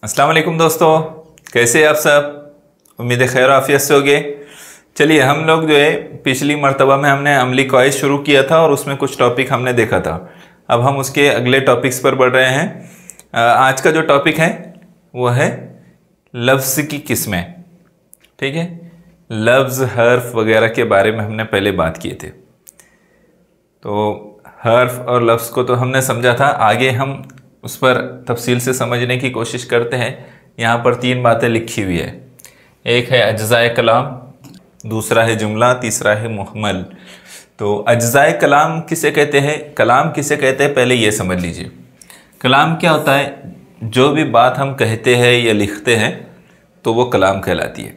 अस्सलाम वालेकुम दोस्तों, कैसे आप सब। उम्मीद है खैर आफियत से होगे। चलिए, हम लोग जो है पिछली मर्तबा में हमने अमली कवाइद शुरू किया था और उसमें कुछ टॉपिक हमने देखा था। अब हम उसके अगले टॉपिक्स पर बढ़ रहे हैं। आज का जो टॉपिक है वो है लफ्ज़ की किस्में। ठीक है, लफ्ज़ हर्फ वगैरह के बारे में हमने पहले बात किए थे। तो हर्फ और लफ्ज़ को तो हमने समझा था, आगे हम उस पर तफसील से समझने की कोशिश करते हैं। यहाँ पर 3 बातें लिखी हुई है। एक है अज्ज़ाए कलाम, दूसरा है जुमला, तीसरा है मुहम्मल। तो अज्ज़ाए कलाम किसे कहते हैं, कलाम किसे कहते हैं, पहले ये समझ लीजिए। कलाम क्या होता है? जो भी बात हम कहते हैं या लिखते हैं तो वो कलाम कहलाती है।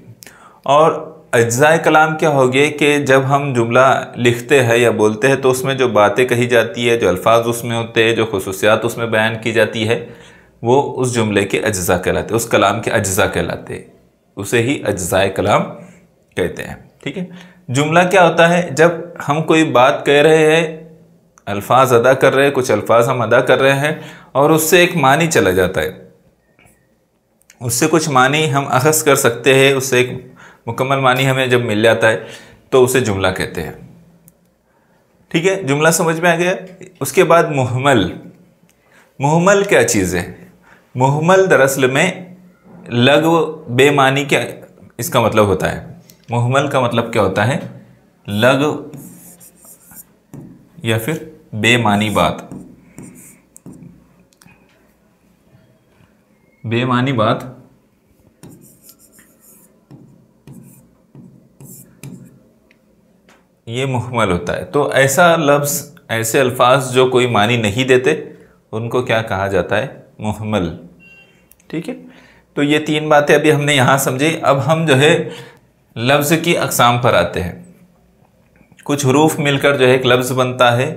और अज्ज़ाए कलाम क्या हो गया कि जब हम जुमला लिखते हैं या बोलते हैं तो उसमें जो बातें कही जाती है, जो अल्फाज उसमें होते हैं, जो खुसूसियात उसमें बयान की जाती है, वो उस जुमले के अज्ज़ा कहलाते हैं, उस कलाम के अज्ज़ा कहलाते हैं। उसे ही अज्ज़ाए कलाम कहते हैं। ठीक है। जुमला क्या होता है? जब हम कोई बात कह रहे हैं, अल्फाज अदा कर रहे हैं, कुछ अल्फाज हम अदा कर रहे हैं और उससे एक मानी चला जाता है, उससे कुछ मानी हम अख़ज़ कर सकते हैं, उससे एक मुकम्मल मानी हमें जब मिल जाता है तो उसे जुमला कहते हैं। ठीक है, जुमला समझ में आ गया। उसके बाद मुहम्मल। मुहम्मल क्या चीज़ है? मुहम्मल दरअसल में लग़व बेमानी क्या इसका मतलब होता है। मुहम्मल का मतलब क्या होता है? लग़व या फिर बेमानी बात। बेमानी बात ये मुहम्मल होता है। तो ऐसा लफ्ज़, ऐसे अल्फाज जो कोई मानी नहीं देते, उनको क्या कहा जाता है? मुहम्मल। ठीक है। तो ये 3 बातें अभी हमने यहाँ समझी। अब हम जो है लफ्ज़ की अक़साम पर आते हैं। कुछ हरूफ मिलकर जो है एक लफ्ज़ बनता है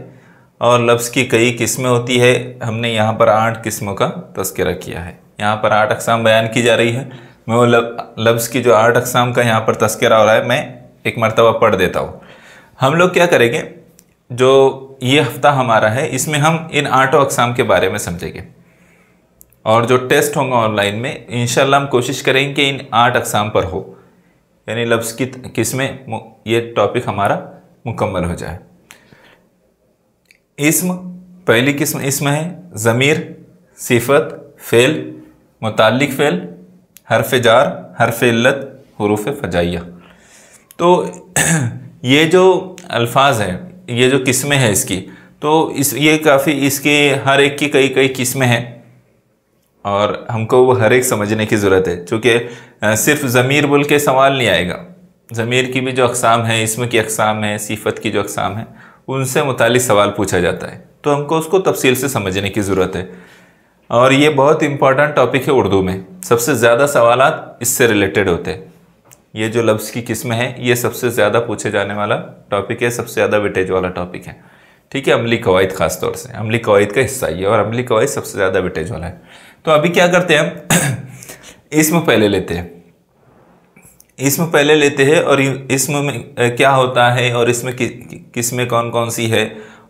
और लफ्ज़ की कई किस्में होती है। हमने यहाँ पर 8 किस्मों का तज़किरा किया है। यहाँ पर 8 अक़साम बयान की जा रही है। मैं वो लफ्ज़ की जो 8 अक़साम का यहाँ पर तज़किरा हो रहा है, मैं एक मरतबा पढ़ देता हूँ। हम लोग क्या करेंगे, जो ये हफ्ता हमारा है इसमें हम इन 8 अक़साम के बारे में समझेंगे और जो टेस्ट होंगे ऑनलाइन में इंशाल्लाह हम कोशिश करेंगे कि इन 8 अक़साम पर हो, यानी लफ्ज़ की किस्में, ये टॉपिक हमारा मुकम्मल हो जाए। इस्म, पहली किस्म इस्म है ज़मीर, सिफ़त, फ़ेल, मुताल्लिक़ फ़ेल, हर्फ़ जार, हर्फ़ इल्लत, हुरूफ़ फ़जाइया। तो ये जो अल्फाज हैं, ये जो किस्में हैं इसकी, तो ये काफ़ी, इसके हर एक की कई कई किस्में हैं और हमको वो हर एक समझने की ज़रूरत है। चूँकि सिर्फ ज़मीर बोल के सवाल नहीं आएगा। ज़मीर की भी जो अक़साम है, इस्म की अक़साम है, सिफ़त की जो अक़साम है, उनसे मुतालिक सवाल पूछा जाता है, तो हमको उसको तफसील से समझने की ज़रूरत है। और ये बहुत इंपॉर्टेंट टॉपिक है। उर्दू में सबसे ज़्यादा सवालात इससे रिलेटेड होते हैं। ये जो लफ्ज़ की किस्में हैं, ये सबसे ज़्यादा पूछे जाने वाला टॉपिक है, सबसे ज़्यादा वेटेज वाला टॉपिक है। ठीक है, अमली कवाइद ख़ास तौर से, अमली कवाइद का हिस्सा ये, और अमली कवाइद सबसे ज़्यादा वेटेज वाला है। तो अभी क्या करते हैं हम इसमें पहले लेते हैं। इसमें पहले लेते हैं और इसमें में क्या होता है और इसमें किस्में कौन कौन सी है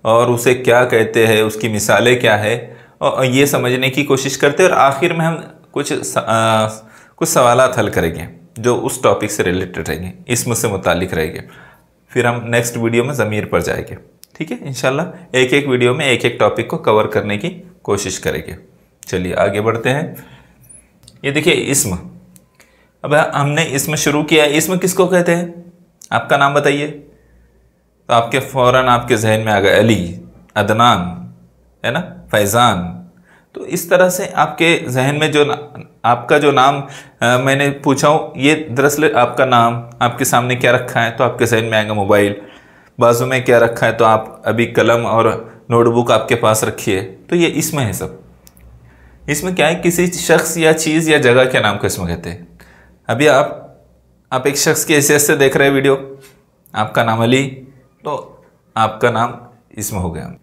और उसे क्या कहते हैं, उसकी मिसालें क्या है, और ये समझने की कोशिश करते हैं। और आखिर में हम कुछ सवालात हल करेंगे जो उस टॉपिक से रिलेटेड रहेंगे, इस्म से मुतालिक रहेंगे। फिर हम नेक्स्ट वीडियो में ज़मीर पर जाएंगे। ठीक है, इंशाल्लाह एक एक वीडियो में एक एक टॉपिक को कवर करने की कोशिश करेंगे। चलिए आगे बढ़ते हैं। ये देखिए इस्म। अब हमने इस्म शुरू किया। इस्म किसको कहते हैं? आपका नाम बताइए। तो आपके फ़ौरन आपके जहन में आ गया अली, अदनान, है ना, फैज़ान। तो इस तरह से आपके जहन में जो आपका जो नाम मैंने पूछा हूँ, ये दरअसल आपका नाम, आपके सामने क्या रखा है तो आपके जहन में आएगा मोबाइल, बाजू में क्या रखा है तो आप अभी कलम और नोटबुक आपके पास रखी है, तो ये इसमें है सब। इसमें क्या है? किसी शख्स या चीज़ या जगह के नाम को इसमें कहते हैं। अभी आप एक शख्स की हैसियत से देख रहे हैं वीडियो, आपका नाम अली, तो आपका नाम इसमें हो गया।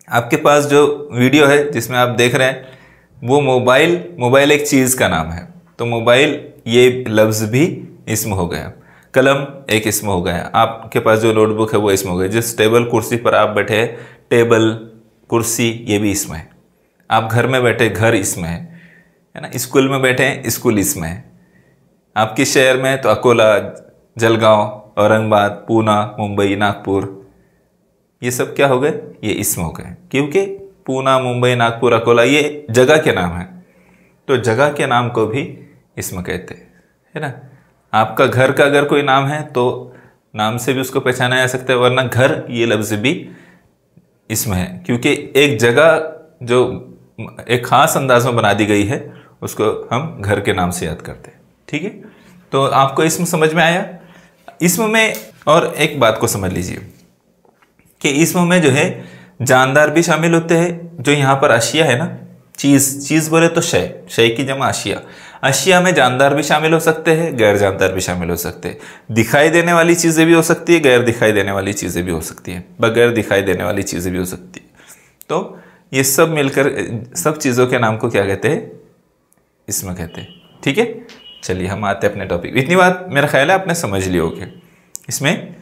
आपके पास जो वीडियो है जिसमें आप देख रहे हैं वो मोबाइल एक चीज़ का नाम है, तो मोबाइल ये लफ्ज़ भी इसम हो गया। कलम एक इसम हो गया। आपके पास जो नोटबुक है वो इसम हो गया। जिस टेबल कुर्सी पर आप बैठे हैं, टेबल कुर्सी ये भी इसम है। आप घर में बैठे, घर इसम है। है ना। स्कूल में बैठे हैं, स्कूल इसम है। आप किस शहर में हैं, तो अकोला, जलगांव, औरंगाबाद, पूना, मुंबई, नागपुर, ये सब क्या हो गए, ये इसम हो गए, क्योंकि पूना, मुंबई, नागपुर, अकोला ये जगह के नाम है, तो जगह के नाम को भी इसम कहते हैं, है ना। आपका घर का अगर कोई नाम है तो नाम से भी उसको पहचाना जा सकता है, वरना घर ये लफ्ज़ भी इसम है, क्योंकि एक जगह जो एक ख़ास अंदाज में बना दी गई है उसको हम घर के नाम से याद करते हैं। ठीक है, तो आपको इसम समझ में आया। इसम में और एक बात को समझ लीजिए कि इसम में जो है जानदार भी शामिल होते हैं। जो यहाँ पर अशिया है ना, चीज़ बोले तो शय की जमा अशिया। अशिया में जानदार भी शामिल हो सकते हैं, गैर जानदार भी शामिल हो सकते हैं। दिखाई देने वाली चीज़ें भी हो सकती है, गैर दिखाई देने वाली चीज़ें भी हो सकती हैं, बगैर दिखाई देने वाली चीज़ें भी हो सकती है। तो ये सब मिलकर सब चीज़ों के नाम को क्या कहते हैं, इसमें कहते हैं। ठीक है, चलिए हम आते हैं अपने टॉपिक। इतनी बात मेरा ख्याल है आपने समझ ली होगी। इसमें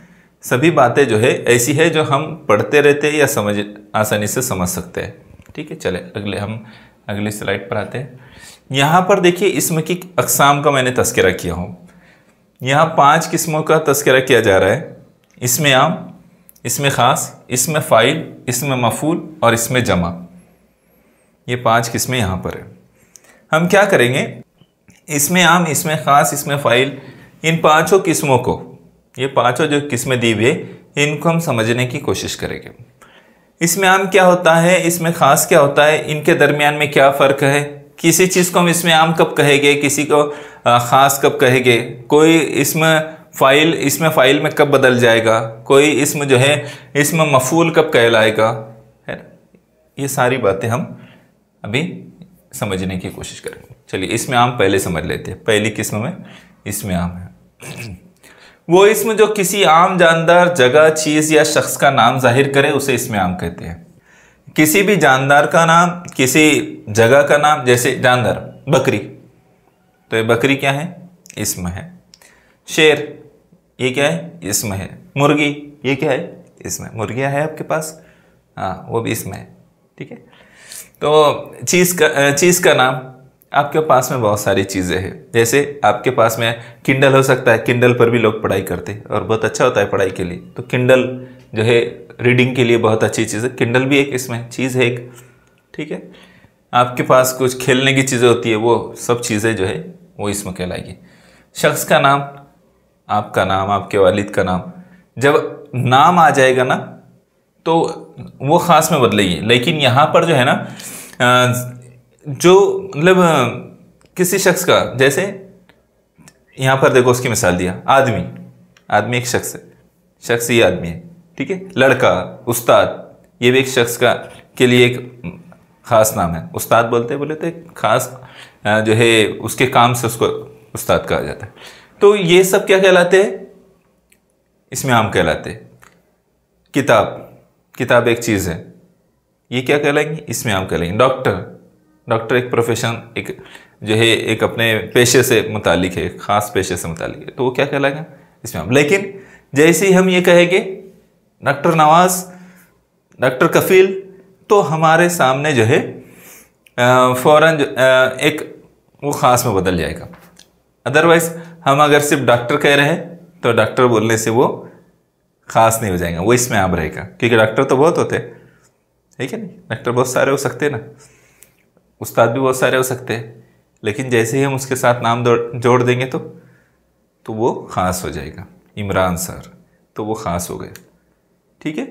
सभी बातें जो है ऐसी है जो हम पढ़ते रहते हैं या आसानी से समझ सकते हैं। ठीक है, चले हम अगली स्लाइड पर आते हैं। यहाँ पर देखिए इसम की अक़साम का मैंने तज़किरा किया हूँ। यहाँ 5 किस्मों का तज़किरा किया जा रहा है। इसमें आम, इसमें ख़ास, इसमें फ़ाइल, इसमें मफ़ूल और इसमें जमा। ये 5 किस्में यहाँ पर है। हम क्या करेंगे, इसमें आम, इसमें ख़ास, इसमें फ़ाइल, इन 5 किस्मों को, ये 5 जो किस्में दी हुई है, इनको हम समझने की कोशिश करेंगे। इसमें आम क्या होता है, इसमें ख़ास क्या होता है, इनके दरमियान में क्या फ़र्क है, किसी चीज़ को हम इसमें आम कब कहेंगे, किसी को ख़ास कब कहेंगे, कोई इसमें फ़ाइल में कब बदल जाएगा, कोई इसमें जो है इसमें मफ़ूल कब कहलाएगा, है ना। ये सारी बातें हम अभी समझने की कोशिश करेंगे। चलिए इसमें आम पहले समझ लेते हैं। पहली किस्म में इसमें आम है वो इसमें जो किसी आम जानदार, जगह, चीज़ या शख्स का नाम जाहिर करे उसे इसमें आम कहते हैं। किसी भी जानदार का नाम, किसी जगह का नाम, जैसे जानदार बकरी, तो ये बकरी क्या है, इसम है। शेर, ये क्या है, इसम है। मुर्गी, ये क्या है, इसम है। मुर्गियाँ है आपके पास, हाँ वो भी इसम है। ठीक है, तो चीज़ का नाम, आपके पास में बहुत सारी चीज़ें हैं। जैसे आपके पास में किंडल हो सकता है, किंडल पर भी लोग पढ़ाई करते हैं और बहुत अच्छा होता है पढ़ाई के लिए। तो किंडल जो है रीडिंग के लिए बहुत अच्छी चीज़ है। किंडल भी एक इसमें चीज़ है एक। ठीक है, आपके पास कुछ खेलने की चीज़ें होती है, वो सब चीज़ें जो है वो इसमें कहलाएगी। शख्स का नाम, आपका नाम, आपके वालिद का नाम, जब नाम आ जाएगा ना तो वो ख़ास में बदलेगी। लेकिन यहाँ पर जो है ना, जो मतलब किसी शख्स का, जैसे यहाँ पर देखो उसकी मिसाल दिया, आदमी एक शख्स है, शख्स ये आदमी है। ठीक है, लड़का, उस्ताद, ये भी एक शख्स का के लिए एक ख़ास नाम है। उस्ताद बोले तो एक ख़ास जो है उसके काम से उसको उस्ताद कहा जाता है। तो ये सब क्या कहलाते हैं, इसमें आम कहलाते हैं। किताब एक चीज़ है, ये क्या कहलाएंगे, इसमें आम कहलाएंगे। डॉक्टर एक प्रोफेशन, एक जो है एक अपने पेशे से मुतालिक है, ख़ास पेशे से मुतालिक है, तो वो क्या कहलाएगा, इसमें आम। लेकिन जैसे ही हम ये कहेंगे डॉक्टर नवाज, डॉक्टर कफील, तो हमारे सामने जो है फ़ौरन एक वो ख़ास में बदल जाएगा। अदरवाइज हम अगर सिर्फ डॉक्टर कह रहे हैं तो डॉक्टर बोलने से वो ख़ास नहीं हो जाएगा, वो इसमें आम रहेगा। क्योंकि डॉक्टर तो बहुत होते हैं, ठीक है नहीं, डॉक्टर बहुत सारे हो सकते हैं ना, उस्ताद भी बहुत सारे हो सकते हैं। लेकिन जैसे ही हम उसके साथ नाम जोड़ देंगे तो वो ख़ास हो जाएगा। इमरान सर, तो वो ख़ास हो गए। ठीक है,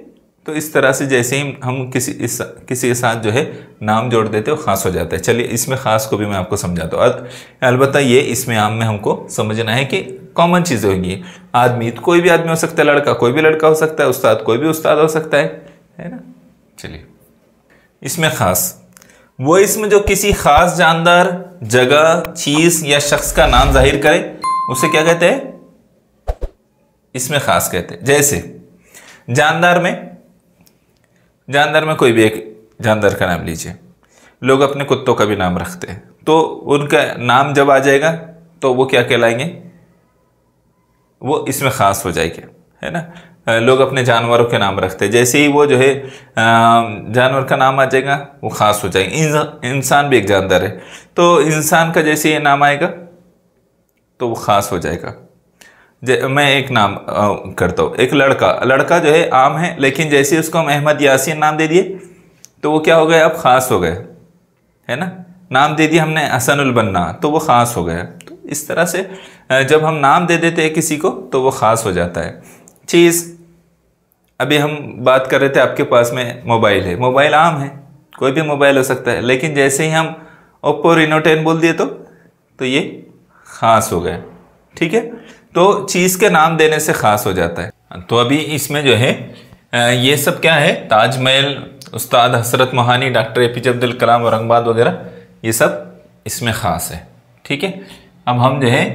तो इस तरह से जैसे ही हम किसी के साथ जो है नाम जोड़ देते हो ख़ास हो जाता है। चलिए इसमें ख़ास को भी मैं आपको समझाता हूँ। अलबत्ता ये इसमें आम में हमको समझना है कि कॉमन चीज़ें होंगी। आदमी तो कोई भी आदमी हो सकता है, लड़का कोई भी लड़का हो सकता है, उस्ताद कोई भी उस्ताद हो सकता है ना। चलिए इसमें ख़ास, वो इसमें जो किसी ख़ास जानदार, जगह, चीज़ या शख्स का नाम जाहिर करे उसे क्या कहते हैं, इसमें ख़ास कहते हैं। जैसे जानदार में कोई भी एक जानदार का नाम लीजिए। लोग अपने कुत्तों का भी नाम रखते हैं, तो उनका नाम जब आ जाएगा तो वो क्या कहलाएंगे, वो इसमें ख़ास हो जाएंगे, है ना। लोग अपने जानवरों के नाम रखते हैं। जैसे ही वो जो है जानवर का नाम आ जाएगा वो ख़ास हो जाएगा। इंसान भी एक जानवर है, तो इंसान का जैसे ये नाम आएगा तो वो ख़ास हो जाएगा। मैं एक नाम करता हूँ, एक लड़का जो है आम है, लेकिन जैसे उसको हम अहमद यासीन नाम दे दिए तो वो क्या हो गया, अब ख़ास हो गए, है ना। नाम दे दिया हमने हसनुल बन्ना तो वो ख़ास हो गया। तो इस तरह से जब हम नाम दे देते हैं किसी को तो वो ख़ास हो जाता है। चीज़, अभी हम बात कर रहे थे, आपके पास में मोबाइल है, मोबाइल आम है, कोई भी मोबाइल हो सकता है, लेकिन जैसे ही हम ओप्पो Reno 10 बोल दिए तो ये ख़ास हो गया, ठीक है। तो चीज़ के नाम देने से ख़ास हो जाता है। तो अभी इसमें जो है ये सब क्या है, ताजमहल, उस्ताद हसरत मोहानी, डॉक्टर APJ अब्दुल कलाम, औरंगाबाद वगैरह, ये सब इसमें ख़ास है, ठीक है। अब हम जो है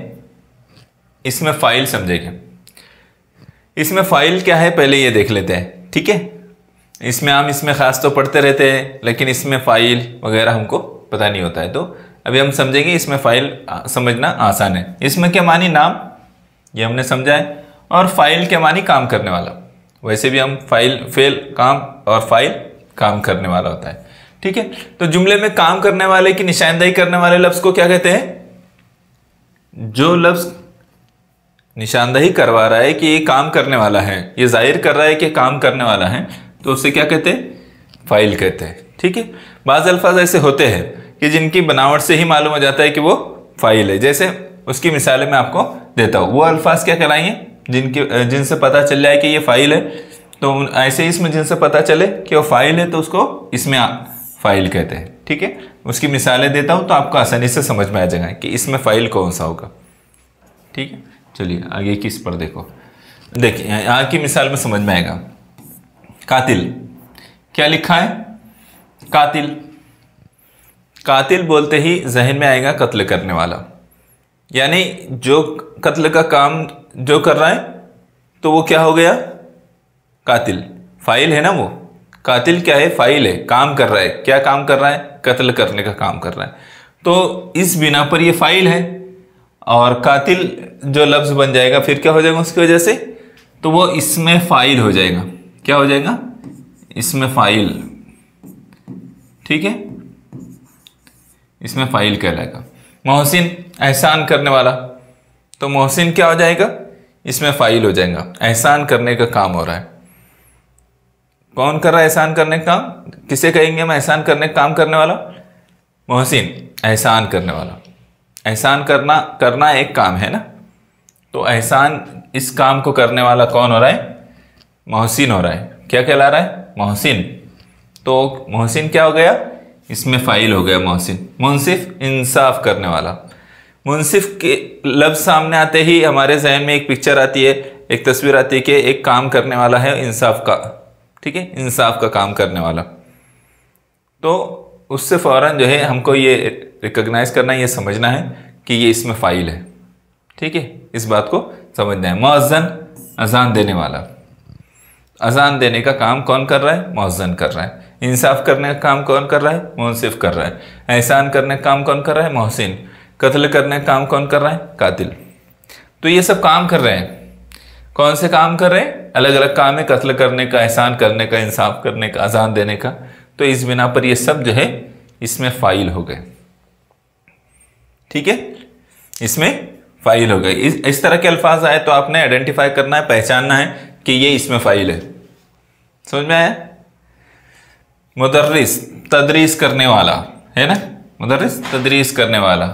इसमें फ़ाइल समझेंगे। इसमें फ़ाइल क्या है पहले ये देख लेते हैं, ठीक है। इसमें हम इसमें ख़ास तो पढ़ते रहते हैं, लेकिन इसमें फ़ाइल वगैरह हमको पता नहीं होता है। तो अभी हम समझेंगे इसमें फ़ाइल समझना आसान है। इसमें क्या मानी, नाम, ये हमने समझा है, और फाइल क्या मानी, काम करने वाला। वैसे भी हम फाइल, फेल काम, और फाइल काम करने वाला होता है, ठीक है। तो जुमले में काम करने वाले की निशानदेही करने वाले लफ्ज़ को क्या कहते हैं? जो लफ्ज़ निशानदेही करवा रहा है कि ये काम करने वाला है, ये जाहिर कर रहा है कि काम करने वाला है, तो उसे क्या कहते हैं? फाइल कहते हैं, ठीक है। बाज़ अल्फाज ऐसे होते हैं कि जिनकी बनावट से ही मालूम हो जाता है कि वो फाइल है। जैसे उसकी मिसालें मैं आपको देता हूँ। वो अल्फाज क्या कहलाएंगे जिनसे पता चल जाए कि ये फाइल है। तो ऐसे इसमें जिनसे पता चले कि वो फाइल है तो उसको इसमें फाइल कहते हैं, ठीक है। उसकी मिसालें देता हूँ तो आपको आसानी से समझ में आ जाएगा कि इसमें फाइल कौन सा होगा, ठीक है। चलिए आगे किस पर देखो, देखिए यहाँ की मिसाल में समझ में आएगा। कातिल, क्या लिखा है? कातिल। कातिल बोलते ही जहन में आएगा कत्ल करने वाला, यानी जो कत्ल का काम जो कर रहा है तो वो क्या हो गया? कातिल। फाइल है ना वो। कातिल क्या है? फाइल है, काम कर रहा है। क्या काम कर रहा है? कत्ल करने का काम कर रहा है। तो इस बिना पर ये फाइल है, और कातिल जो लफ्ज़ बन जाएगा फिर क्या हो जाएगा उसकी वजह से? तो वो इसमें फाइल हो जाएगा। क्या हो जाएगा? इसमें फाइल, ठीक है, इसमें फाइल कहलाएगा। मोहसिन, एहसान करने वाला, तो मोहसिन क्या हो जाएगा? इसमें फाइल हो जाएगा। एहसान करने का काम हो रहा है। कौन कर रहा है एहसान करने का काम? किसे कहेंगे हम एहसान करने का काम करने वाला? मोहसिन, एहसान करने वाला। एहसान करना एक काम है ना, तो एहसान, इस काम को करने वाला कौन हो रहा है? मोहसिन हो रहा है। क्या कहला रहा है? मोहसिन। तो मोहसिन क्या हो गया? इसमें फाइल हो गया मोहसिन। मुंसिफ, इंसाफ करने वाला। मुंसिफ के लफ्ज़ सामने आते ही हमारे जहन में एक पिक्चर आती है, एक तस्वीर आती है कि एक काम करने वाला है इंसाफ का, ठीक है, इंसाफ का काम करने वाला। तो उससे फ़ौरन जो है हमको ये रिकॉग्नाइज करना, ये समझना है कि ये इसमें फ़ाइल है, ठीक है। इस बात को समझना है। मुअज़्ज़न, अजान देने वाला। अजान देने का काम कौन कर रहा है? मुअज़्ज़न कर रहा है। इंसाफ करने का काम कौन कर रहा है? मुंसिफ कर रहा है। एहसान करने का काम कौन कर रहा है? मोहसिन। कत्ल करने का काम कौन कर रहा है? कातिल। तो ये सब काम कर रहे हैं। कौन से काम कर रहे हैं? अलग अलग काम है, कत्ल करने का, एहसान करने का, इंसाफ करने का, अजान देने का। तो इस बिना पर ये सब जो है इसमें फ़ाइल हो गए, ठीक है, इसमें फ़ाइल हो गए। इस तरह के अल्फाज आए तो आपने आइडेंटिफाई करना है, पहचानना है कि ये इसमें फ़ाइल है। समझ में आया? मुदर्रिस, तदरीस करने वाला, है ना, मुदर्रिस तदरीस करने वाला,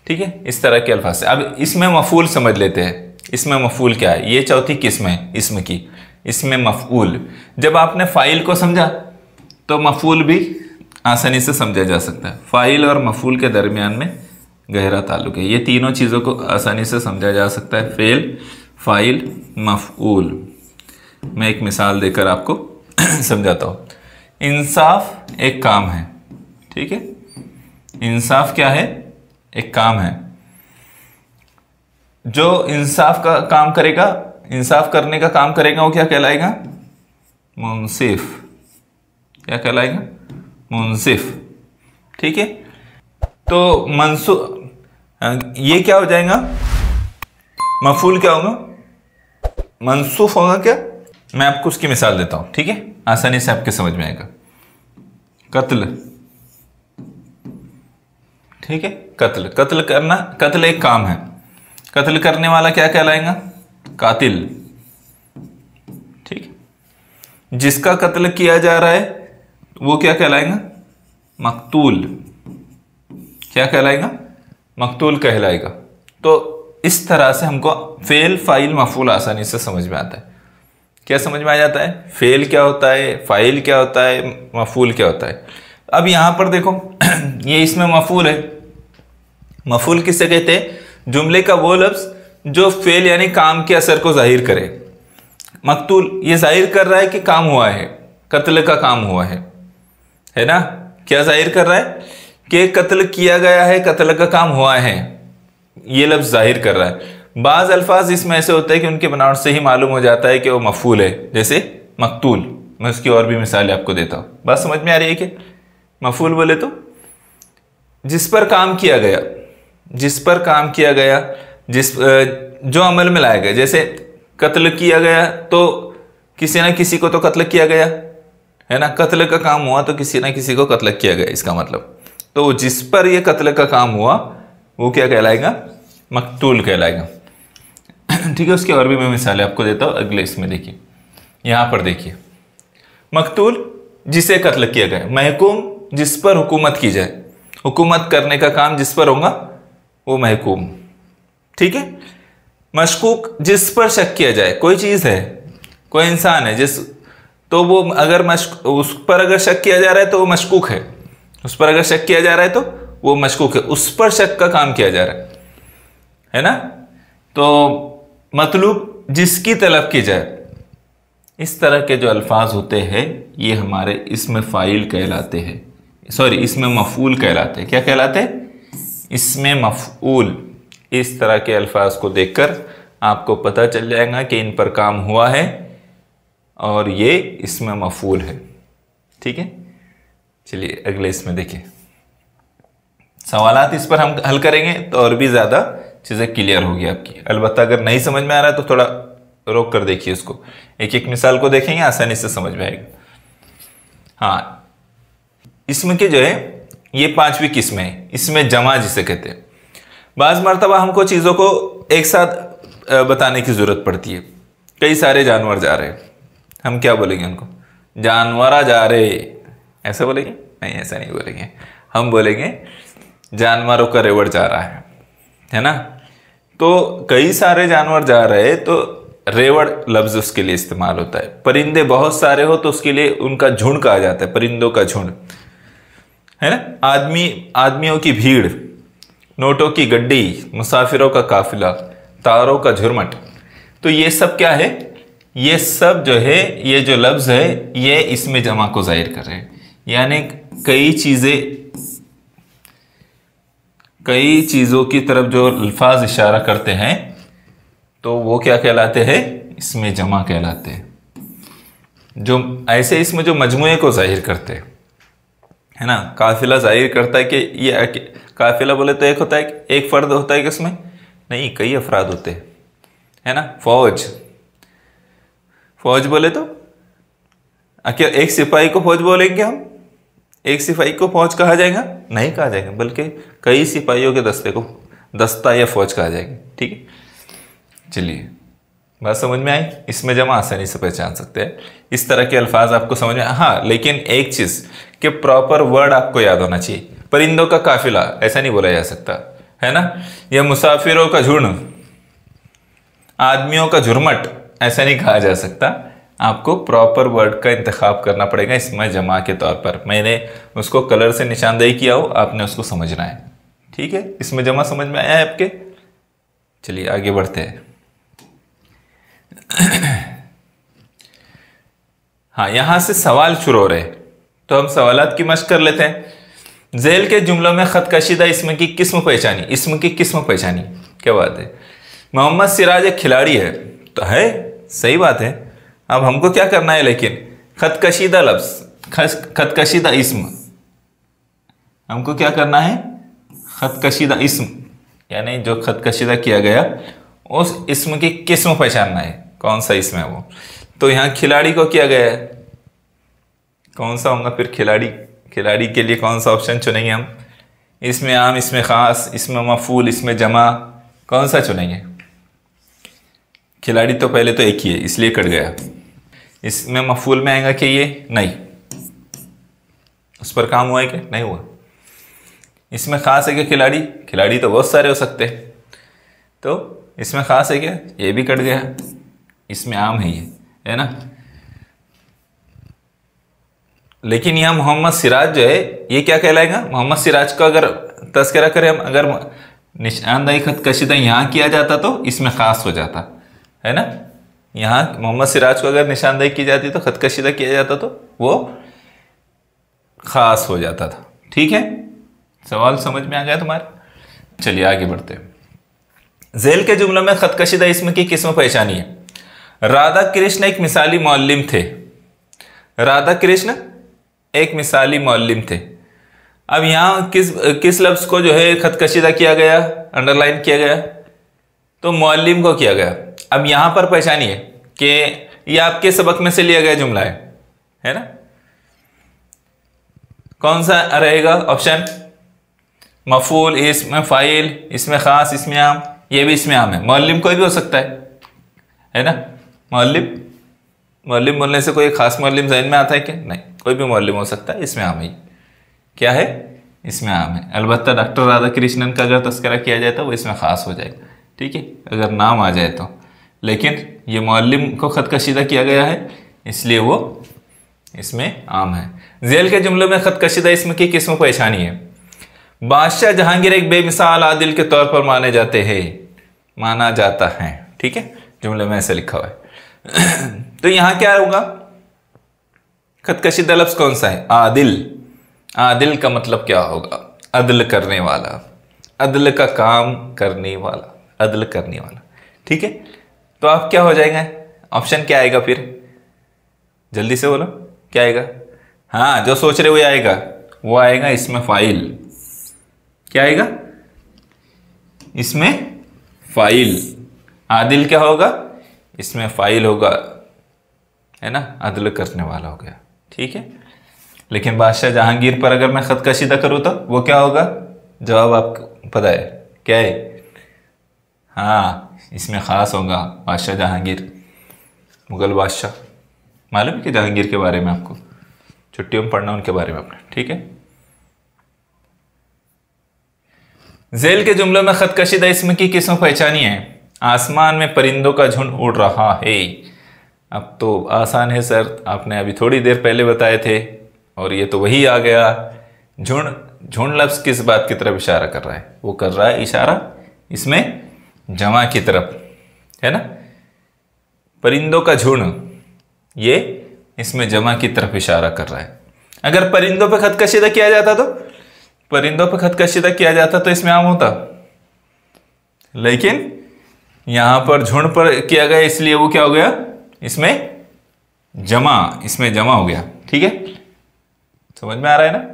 ठीक है। इस तरह के अल्फाज से अब इसमें मफूल समझ लेते हैं। इसमें मफूल क्या है? ये चौथी किस्म है इसम की। इसमें मफूल, जब आपने फ़ाइल को समझा तो मफूल भी आसानी से समझा जा सकता है। फ़ाइल और मफूल के दरमियान में गहरा ताल्लुक है। ये तीनों चीज़ों को आसानी से समझा जा सकता है, फ़ेल, फ़ाइल, मफूल। मैं एक मिसाल देकर आपको समझाता हूँ। इंसाफ एक काम है, ठीक है। इंसाफ क्या है? एक काम है। जो इंसाफ का काम करेगा, इंसाफ करने का काम करेगा, वो क्या कहलाएगा? मुंसिफ। क्या कहलाएगा? मुंसिफ, ठीक है। तो ये क्या हो जाएगा? मफूल क्या होगा? मंसूफ होगा क्या? मैं आपको उसकी मिसाल देता हूं, ठीक है, आसानी से आपके समझ में आएगा। कत्ल, ठीक है, कत्ल, कत्ल करना, कत्ल एक काम है, कत्ल करने वाला क्या कहलाएगा? कातिल, ठीक है। जिसका कत्ल किया जा रहा है वो क्या कहलाएगा? मकतूल, क्या कहलाएगा? मकतूल कहलाएगा। तो इस तरह से हमको फेल, फाइल, मफूल आसानी से समझ में आता है। क्या समझ में आ जाता है? फेल क्या होता है, फाइल क्या होता है, मफूल क्या होता है। अब यहां पर देखो ये इसमें मफूल है। मफूल किससे कहते हैं? जुमले का वो लफ्ज जो फेल यानी काम के असर को जाहिर करे। मकतूल ये जाहिर कर रहा है कि काम हुआ है, कत्ल का काम हुआ है ना? क्या जाहिर कर रहा है? कि कत्ल किया गया है, कत्ल का काम हुआ है, ये लफ्ज जाहिर कर रहा है। बाज अल्फाज इसमें ऐसे होते हैं कि उनके बनावट से ही मालूम हो जाता है कि वो मफूल है, जैसे मकतूल। मैं उसकी और भी मिसालें आपको देता हूं, बात समझ में आ रही है कि मफूल बोले तो जिस पर काम किया गया, जिस पर काम किया गया, जिस जो अमल में लाया गया। जैसे कत्ल किया गया तो किसी ना किसी को तो कत्ल किया गया है ना, कत्ल का काम हुआ तो किसी ना किसी को कत्ल किया गया, इसका मतलब। तो जिस पर यह कत्ल का काम हुआ वो क्या कहलाएगा? मकतूल कहलाएगा, ठीक है। उसकी और भी मैं मिसालें आपको देता हूं अगले इसमें। देखिए यहां पर देखिए, मकतूल जिसे कत्ल किया गया, महकूम जिस पर हुकूमत की जाए, हुकूमत करने का काम जिस पर होगा वो महकूम, ठीक है। मशकूक जिस पर शक किया जाए, कोई चीज है, कोई इंसान है जिस, तो वो अगर उस पर अगर शक किया जा रहा है तो वो मशकूक है, उस पर अगर शक किया जा रहा है तो वो मशकूक है, उस पर शक का काम किया जा रहा है ना। तो मतलूब जिसकी तलब की जाए, इस तरह के जो अल्फाज होते हैं ये हमारे इसमें फाइल कहलाते हैं, सॉरी इसमें मफूल कहलाते हैं। क्या कहलाते हैं? इसमें मफूल। इस तरह के अल्फाज को देखकर आपको पता चल जाएगा कि इन पर काम हुआ है और ये इसमें मफूल है, ठीक है। चलिए अगले इसमें देखिए, सवालात इस पर हम हल करेंगे तो और भी ज़्यादा चीज़ें क्लियर होगी आपकी। अलबत्ता अगर नहीं समझ में आ रहा है तो थोड़ा रोक कर देखिए उसको, एक एक मिसाल को देखेंगे, आसानी से समझ में आएगा। हाँ, इसमें के जो है ये पांचवी किस्में है, इसमें जमा जिसे कहते हैं। बाज़ मरतबा हमको चीज़ों को एक साथ बताने की ज़रूरत पड़ती है। कई सारे जानवर जा रहे हैं, हम क्या बोलेंगे उनको? जानवरा जा रहे, ऐसा बोलेंगे? नहीं, ऐसा नहीं बोलेंगे, हम बोलेंगे जानवरों का रेवड़ जा रहा है ना। तो कई सारे जानवर जा रहे हैं तो रेवड़ लफ्ज उसके लिए इस्तेमाल होता है। परिंदे बहुत सारे हो तो उसके लिए उनका झुंड कहा जाता है, परिंदों का झुंड, है ना। आदमियों की भीड़, नोटों की गड्डी, मुसाफिरों का काफिला, तारों का झुरमट, तो ये सब क्या है? ये सब जो है, ये जो लफ्ज है ये इसमें जमा को जाहिर कर रहे हैं। यानी कई चीज़ों की तरफ जो अल्फाज इशारा करते हैं तो वो क्या कहलाते हैं? इसमें जमा कहलाते हैं। जो ऐसे इसमें जो मजमूए को जाहिर करते हैं, है ना। काफिला जाहिर करता है कि ये काफिला बोले तो एक होता है, एक फर्द होता है कि उसमें नहीं, कई अफराद होते हैं, है ना। फौज बोले तो क्या एक सिपाही को फौज बोलेंगे हम? एक सिपाही को फौज कहा जाएगा? नहीं कहा जाएगा, बल्कि कई सिपाहियों के दस्ते को दस्ता या फौज कहा जाएगा, ठीक है। चलिए बात समझ में आई? इसमें जमा आसानी से पहचान सकते हैं। इस तरह के अल्फाज आपको समझ में, हाँ लेकिन एक चीज कि प्रॉपर वर्ड आपको याद होना चाहिए। परिंदों का काफिला ऐसा नहीं बोला जा सकता, है ना। या मुसाफिरों का झुंड, आदमियों का झुरमट ऐसा नहीं कहा जा सकता। आपको प्रॉपर वर्ड का इंतखाब करना पड़ेगा इसमें जमा के तौर पर। मैंने उसको कलर से निशानदेही किया हो, आपने उसको समझना है, ठीक है। इसमें जमा समझ में आया है आपके? चलिए आगे बढ़ते हैं। हाँ, यहां से सवाल शुरू हो रहे, तो हम सवालात की मशक कर लेते हैं। झेल के जुमलों में खत कशीदा इसम की किस्म पहचानी, इसम की किस्म पहचानी, क्या बात है। मोहम्मद सिराज एक खिलाड़ी है, तो है, सही बात है। अब हमको क्या करना है, लेकिन खत कशीदा लफ्ज, खत कशीदा इसम, हमको क्या करना है? खत कशीदा इसम यानी जो खत कशीदा किया गया उस इसम की किस्म पहचानना है। कौन सा इसमें है वो। तो यहाँ खिलाड़ी को किया गया है, कौन सा होगा फिर खिलाड़ी, खिलाड़ी के लिए कौन सा ऑप्शन चुनेंगे हम, इसमें आम, इसमें ख़ास, इसमें मफूल, इसमें जमा, कौन सा चुनेंगे। खिलाड़ी तो पहले तो एक ही है इसलिए कट गया। इसमें मफूल में आएगा कि ये नहीं, उस पर काम हुआ है कि नहीं हुआ। इसमें ख़ास है कि खिलाड़ी, खिलाड़ी तो बहुत सारे हो सकते हैं, तो इसमें ख़ास है क्या, ये भी कट गया। इसमें आम है ये, है ना। लेकिन यहाँ मोहम्मद सिराज जो है ये क्या कहलाएगा, मोहम्मद सिराज का अगर तस्करा करें हम, अगर निशानदाही खत कशीदा यहाँ किया जाता तो इसमें ख़ास हो जाता, है ना। यहाँ मोहम्मद सिराज को अगर निशानदाही की जाती तो खत कशीदा किया जाता तो वो ख़ास हो जाता था। ठीक है, सवाल समझ में आ गया तुम्हारे। चलिए आगे बढ़ते हैं। झेल के जुमलों में खत कशीदा इसम की किस्म पहचानी है। राधा कृष्ण एक मिसाली मौल्लिम थे। राधा कृष्ण एक मिसाली मौल्लिम थे। अब यहाँ किस लफ्ज़ को जो है खत कशीदा किया गया, अंडरलाइन किया गया, तो मौल्लिम को किया गया। अब यहाँ पर पहचानिए कि ये आपके सबक में से लिया गया जुमला है ना। कौन सा रहेगा ऑप्शन, मफूल, इसमें फ़ाइल, इसमें ख़ास, इसमें आम, ये भी इसमें आम है। मौल्लिम कोई भी हो सकता है ना। मौल्लिम बोलने से कोई ख़ास मौल्लिम ज़हन में आता है कि नहीं, कोई भी मौल्लिम हो सकता है। इसमें आम है, क्या है, इसमें आम है। अलबत्ता डॉक्टर राधा कृष्णन का अगर तस्करा किया जाए तो वो इसमें ख़ास हो जाएगा, ठीक है, अगर नाम आ जाए तो। लेकिन ये मौल्लिम को खत कशीदा किया गया है इसलिए वो इसमें आम है। झेल के जुमलों में खत कशीदा इसम की किस्म पहचानी है। बादशाह जहांगीर एक बेमिसाल आदिल के तौर पर माना जाता है। ठीक है, जुमले में ऐसे लिखा हुआ है। तो यहाँ क्या होगा, खत कशीदा लफ्ज़ कौन सा है, आदिल। आदिल का मतलब क्या होगा, अदल करने वाला, अदल का काम करने वाला, अदल करने वाला। ठीक है, तो आप क्या हो जाएगा, ऑप्शन क्या आएगा फिर, जल्दी से बोलो क्या आएगा। हाँ, जो सोच रहे हुए आएगा वो आएगा इसमें फ़ाइल। क्या आएगा, इसमें फ़ाइल। आदिल क्या होगा, इसमें फ़ाइल होगा, है ना, अदल करने वाला हो गया। ठीक है, लेकिन बादशाह जहांगीर पर अगर मैं खत कशीदा करूँ तो वो क्या होगा, जवाब आपको पता है क्या है। हाँ, इसमें ख़ास होगा बादशाह जहांगीर, मुग़ल बादशाह। मालूम है कि जहांगीर के बारे में आपको, छुट्टियों में पढ़ना उनके बारे में आपने। ठीक है, झेल के जुमलों में खत कशीदा इसम की किस्म पहचानी है। आसमान में परिंदों का झुंड उड़ रहा है। अब तो आसान है सर, आपने अभी थोड़ी देर पहले बताए थे और ये तो वही आ गया। झुंड लफ्ज़ किस बात की तरफ इशारा कर रहा है, वो कर रहा है इशारा इसमें जमा की तरफ, है ना। परिंदों का झुंड, ये इसमें जमा की तरफ इशारा कर रहा है। अगर परिंदों पे खत कशीदा किया जाता तो, परिंदों पे खत कशीदा किया जाता तो इसमें आम होता, लेकिन यहां पर झुंड पर किया गया इसलिए वो क्या हो गया, इसमें जमा हो गया। ठीक है, समझ में आ रहा है ना।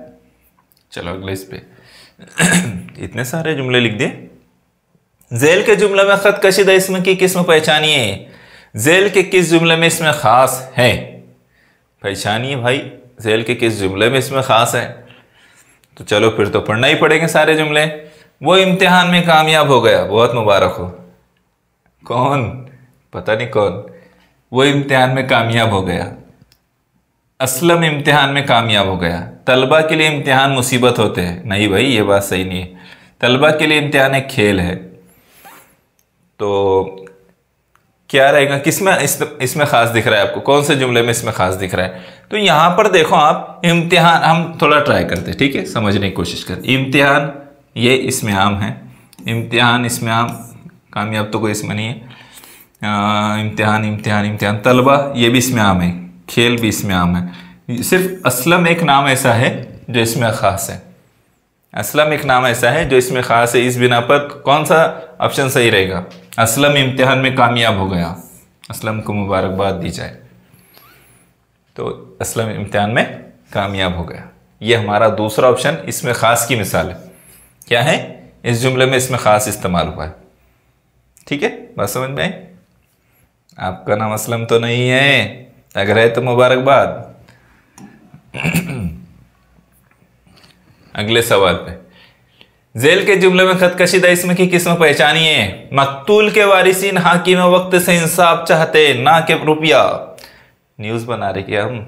चलो अगले इस पे इतने सारे जुमले लिख दिए। झेल के जुमले में खत कशीदा इसम की किस्म पहचानिए। झेल के किस जुमले में इसमें ख़ास है, पहचानिए भाई, झेल के किस जुमले में इसमें ख़ास है। तो चलो फिर तो पढ़ना ही पड़ेंगे सारे जुमले। वो इम्तिहान में कामयाब हो गया, बहुत मुबारक हो। कौन, पता नहीं कौन, वो इम्तिहान में कामयाब हो गया। असलम इम्तिहान में कामयाब हो गया। तलबा के लिए इम्तिहान मुसीबत होते हैं, नहीं भाई ये बात सही नहीं है। तलबा के लिए इम्तिहान एक खेल है। तो क्या रहेगा, किसमें इसमें ख़ास दिख रहा है आपको, कौन से जुमले में इसमें ख़ास दिख रहा है। तो यहाँ पर देखो आप, इम्तिहान, हम थोड़ा ट्राई करते हैं, ठीक है, समझने की कोशिश करें। इम्तिहान ये इसमें आम है, इम्तिहान इसमें आम, कामयाब तो कोई इसमें नहीं है। इम्तिहान। तलबा ये भी इसमें आम है, खेल भी इसमें आम है। सिर्फ असलम एक नाम ऐसा है जो इसमें ख़ास है। असलम एक नाम ऐसा है जो इसमें ख़ास है। इस बिना पर कौन सा ऑप्शन सही रहेगा, असलम इम्तिहान में कामयाब हो गया, असलम को मुबारकबाद दी जाए, तो असलम इम्तिहान में कामयाब हो गया। ये हमारा दूसरा ऑप्शन इसमें ख़ास की मिसाल है। क्या है, इस जुमले में इसमें ख़ास इस्तेमाल हुआ है। ठीक है, बात समझ में आई। आपका नाम असलम तो नहीं है? अगर है तो मुबारकबाद। अगले सवाल पे, जेल के जुमले में खत कशीदा इसम की किस्म पहचानिए। मकतूल के वारिसीन हाकिम वक्त से इंसाफ चाहते ना के रुपया। न्यूज बना रहे क्या हम?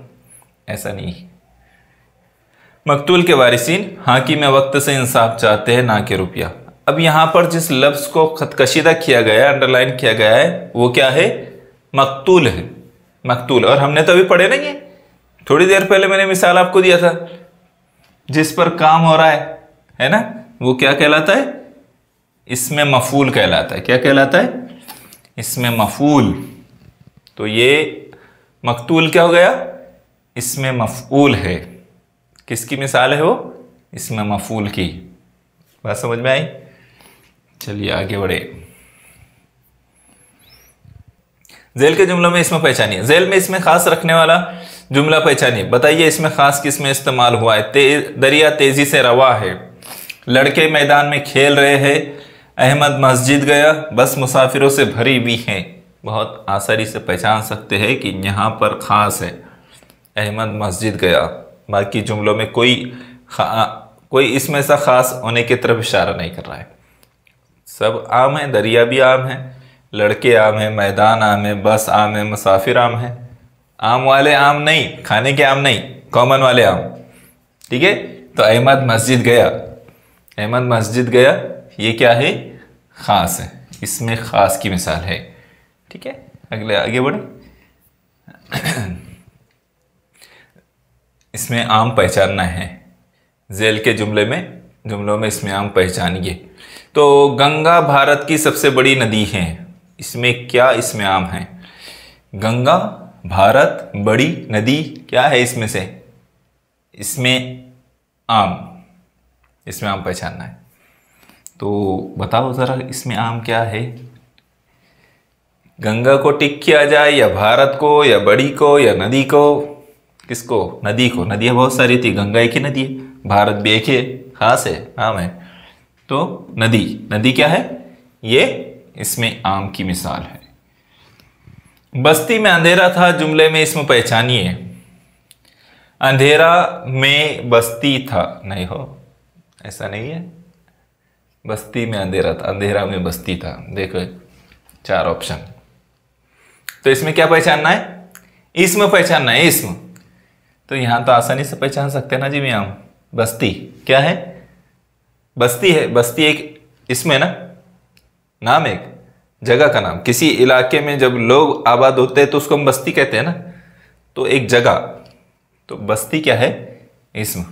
ऐसा नहीं। मकतूल के वारिसीन हाकिम वक्त से इंसाफ चाहते हैं ना के रुपया। अब यहां पर जिस लफ्ज को खत कशीदा किया गया है, अंडरलाइन किया गया है, वो क्या है? मकतूल है। मकतूल। और हमने तो अभी पढ़े नहीं है, थोड़ी देर पहले मैंने मिसाल आपको दिया था, जिस पर काम हो रहा है ना, वो क्या कहलाता है? इसमें मफूल कहलाता है। क्या कहलाता है? इसमें मफूल। तो ये मकतूल क्या हो गया? इसमें मफूल है। किसकी मिसाल है वो? इसमें मफूल की। बात समझ में आई? चलिए आगे बढ़े। जेल के जुमलों में इसमें पहचानिए। जेल में इसमें खास रखने वाला जुमला पहचानिए। बताइए इसमें खास किस में इस्तेमाल हुआ है? दरिया तेजी से रवा है, लड़के मैदान में खेल रहे हैं, अहमद मस्जिद गया, बस मुसाफिरों से भरी हुई है। बहुत आसानी से पहचान सकते हैं कि यहाँ पर खास है, अहमद मस्जिद गया। बाकी जुमलों में कोई इसमें सा खास होने की तरफ इशारा नहीं कर रहा है। सब आम है, दरिया भी आम है, लड़के आम है, मैदान आम है, बस आम है, मुसाफिर आम है। आम वाले आम नहीं, खाने के आम नहीं, कॉमन वाले आम। ठीक है। तो अहमद मस्जिद गया, अहमद मस्जिद गया, ये क्या है? खास है। इसमें खास की मिसाल है। ठीक है। अगले आगे बढ़े। इसमें आम पहचानना है। जेल के जुमलों में इसमें आम पहचानिए। तो गंगा भारत की सबसे बड़ी नदी है। इसमें क्या? इसमें आम है। गंगा भारत बड़ी नदी क्या है? इसमें से इसमें आम पहचानना है। तो बताओ जरा इसमें आम क्या है? गंगा को टिक किया जाए या भारत को या बड़ी को या नदी को? किसको? नदी को। नदियां बहुत सारी थी, गंगा एक ही नदी है, भारत भी एक ही है, खास है, आम है। तो नदी क्या है? ये इसमें आम की मिसाल है। बस्ती में अंधेरा था जुमले में इसमें पहचानिए। अंधेरा में बस्ती था, नहीं हो, ऐसा नहीं है। बस्ती में अंधेरा था, अंधेरा में बस्ती था। देखो 4 ऑप्शन। तो इसमें क्या पहचानना है? इसमें पहचानना है। इसमें तो यहां तो आसानी से पहचान सकते हैं ना जी मियां। बस्ती क्या है? बस्ती है। बस्ती एक इसमें ना, नाम एक जगह का नाम। किसी इलाके में जब लोग आबाद होते हैं तो उसको हम बस्ती कहते हैं ना। तो एक जगह, तो बस्ती क्या है? इसमें।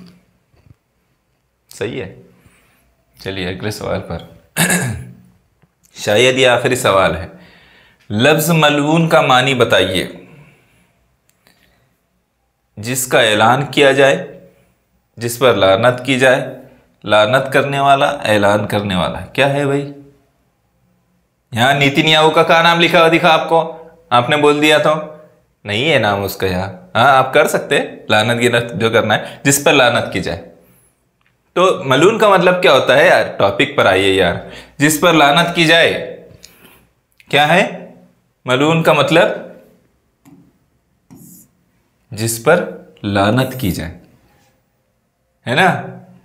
सही है। चलिए अगले सवाल पर। शायद ये आखिरी सवाल है। लफ्ज मलऊन का मानी बताइए। जिसका ऐलान किया जाए, जिस पर लानत की जाए, लानत करने वाला, ऐलान करने वाला। क्या है भाई? यहां नीतिन याहू का क्या नाम लिखा हुआ दिखा आपको? आपने बोल दिया तो नहीं है नाम उसका यहाँ। हाँ आप कर सकते हैं लानत गिनत जो करना है, जिस पर लानत की जाए। तो मलून का मतलब क्या होता है यार? टॉपिक पर आइए यार। जिस पर लानत की जाए क्या है? मलून का मतलब जिस पर लानत की जाए, है ना।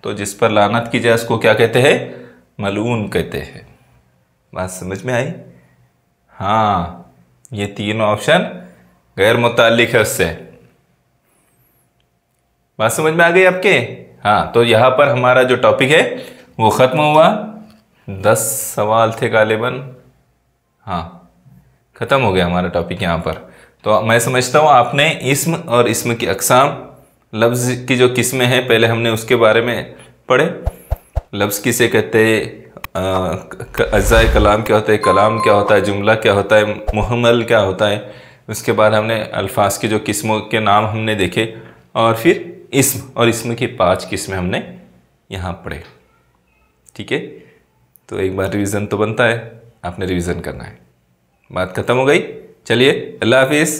तो जिस पर लानत की जाए उसको क्या कहते हैं? मलून कहते हैं। बात समझ में आई? हाँ, ये 3 ऑप्शन गैर मुताल्लिक है उससे। बात समझ में आ गई आपके? हाँ, तो यहां पर हमारा जो टॉपिक है वो खत्म हुआ। 10 सवाल थे गालिबन। हाँ, खत्म हो गया हमारा टॉपिक यहां पर। तो मैं समझता हूं आपने इस्म और इस्म की अक़साम, लफ्ज़ की जो किस्में हैं, पहले हमने उसके बारे में पढ़े। लफ्ज़ किसे कहते हैं, अज़्ज़ाए कलाम क्या होता है, कलाम क्या होता है, जुमला क्या होता है, मुहम्मल क्या होता है। उसके बाद हमने अल्फाज की जो किस्मों के नाम हमने देखे, और फिर इस्म और इस्म की 5 किस्में हमने यहाँ पढ़े। ठीक है। तो एक बार रिवीजन तो बनता है, आपने रिवीजन करना है। बात खत्म हो गई। चलिए अल्लाह हाफिज़।